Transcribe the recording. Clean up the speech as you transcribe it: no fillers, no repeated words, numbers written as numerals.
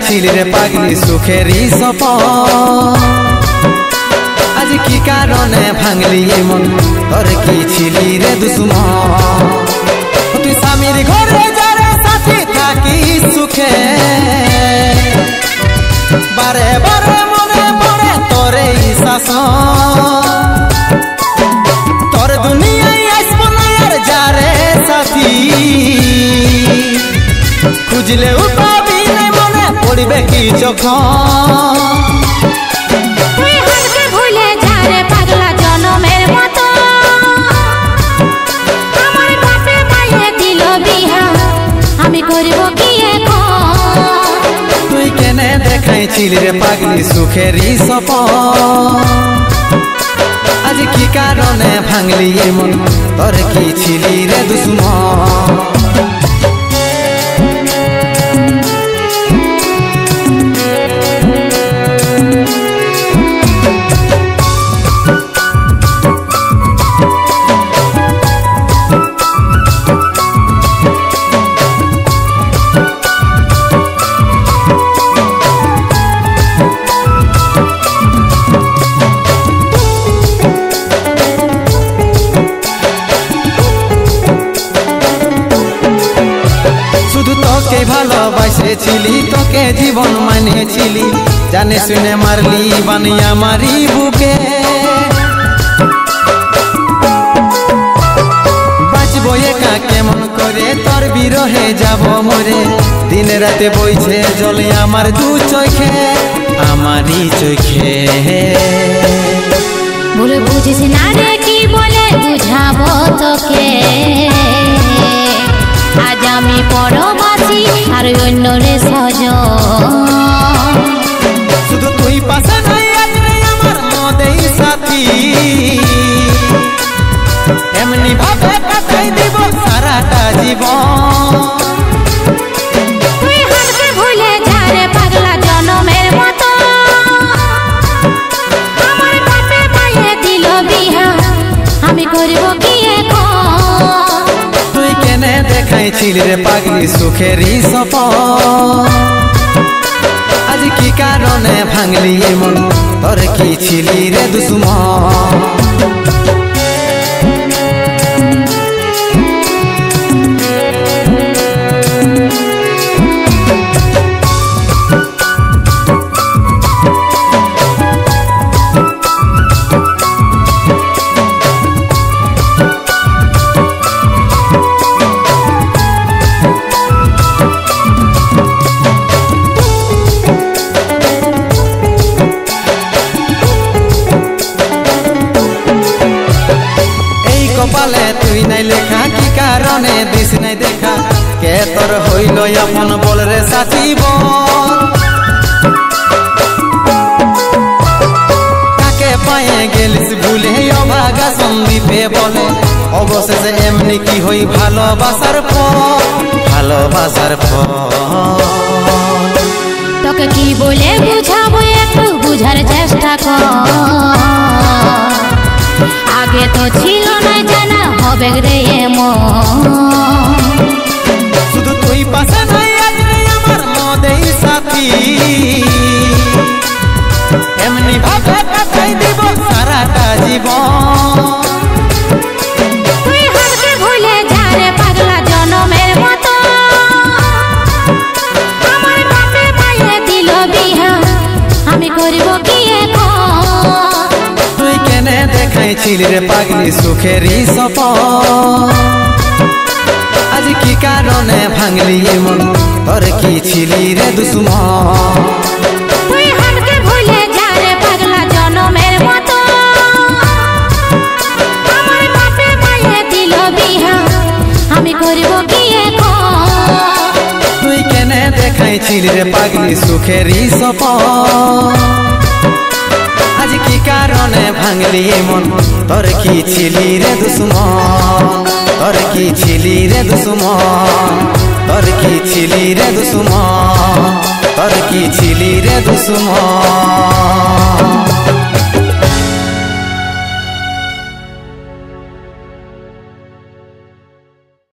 দেখাইছিলি রে পাগলি সুখেরই সপন আজ কি কারণে ভাঙলি মন তোর কি ছিলি রে দুশ্মন তুই স্বামীর ঘরে যারে সাথী থাকি সুখে বারে বারে মনে পড়ে তোর এই শাসন তোর দুনিয়ায় আসবো না আর যারে সাথী খুঁজলে পাবি না মনে পড়বে কি যখন তুই হাতকে ভুলে যা রে পাগলা জনমের মতো আমার বাপে মায়ে দিল বিহা আমি করব কি এখন তুই কেনে দেখাইছিলি রে পাগলি সুখেরই সপন আজ কি কারণে ভাঙলি মন তোর কি ছিলি রে দুশ্মন তোকে ভালোবাসেছিলি তোকে জীবন মানেছিলি জানে শুনে মারলি বানিয়া মারি বুকে বাঁচবো একা কেমন করে তোর বিরহে যাব মরে দিনে রাতে বইছে জলে আমার দু চোখে আমারই চোখে বলে বুঝিস না রে কি বলে বুঝাবো তোকে আজ আমি পরবাসী আর অন্য রে সজন শুধু তুই পাশে নাই আজ নেই আমার মদেই সাথী এমনি ভাবে কাটাই দিব সারাটা জীবন তুই হাতকে ভুলে যা রে পাগলা জনমের মতো আমার বাপে মায়ে দিল বিহা আমি করব কি এখন তুই কেনে দেখাইছিলি রে পাগলি সুখেরই সপন আজ কি কারণে ভাঙলি মন তোর কি ছিলি রে দুশ্মন কপালে তুই নাই লেখা কি কারণে দিস নাই দেখা কে তোর হইল আপন বল রে সাথী বল কাকে পায়ে গেলিস ভুলে অভাগা সন্দীপে বলে অবশেষে এমনি কি হই ভালোবাসার ফল ভালোবাসার ফল তোকে কি বলে বুঝাবো একটু বুঝার চেষ্টা কর আগে তো ছিল না জানা হবে রে এমন শুধু তুই পাশে নাই আজ নেই আমার মদেই সাথী এমনি ভাবে কাটাই দিব সারাটা জীবন তুই হাতকে ভুলে যা রে পাগলা জনমের মতো আমার বাপে মায়ে দিল বিহা আমি করব কি এখন তুই কেনে দেখাইছিলি রে পাগলি সুখেরই সপন আজ কি কারণে ভাঙলি মন তোর কি ছিলি রে দুশ্মন তুই হাতকে ভুলে যা রে পাগলা জনমের মতো আমার বাপে মায়ে দিল বিহা আমি করব কি এখন তুই কেনে দেখাইছিলি রে পাগলি সুখেরই সপন আজ কি কারণে ভাঙলি মন তোর কি ছিলি রে দুশ্মন তোর কি ছিলি রে দুশ্মন তোর কি ছিলি রে দুশ্মন তোর কি ছিলি রে দুশ্মন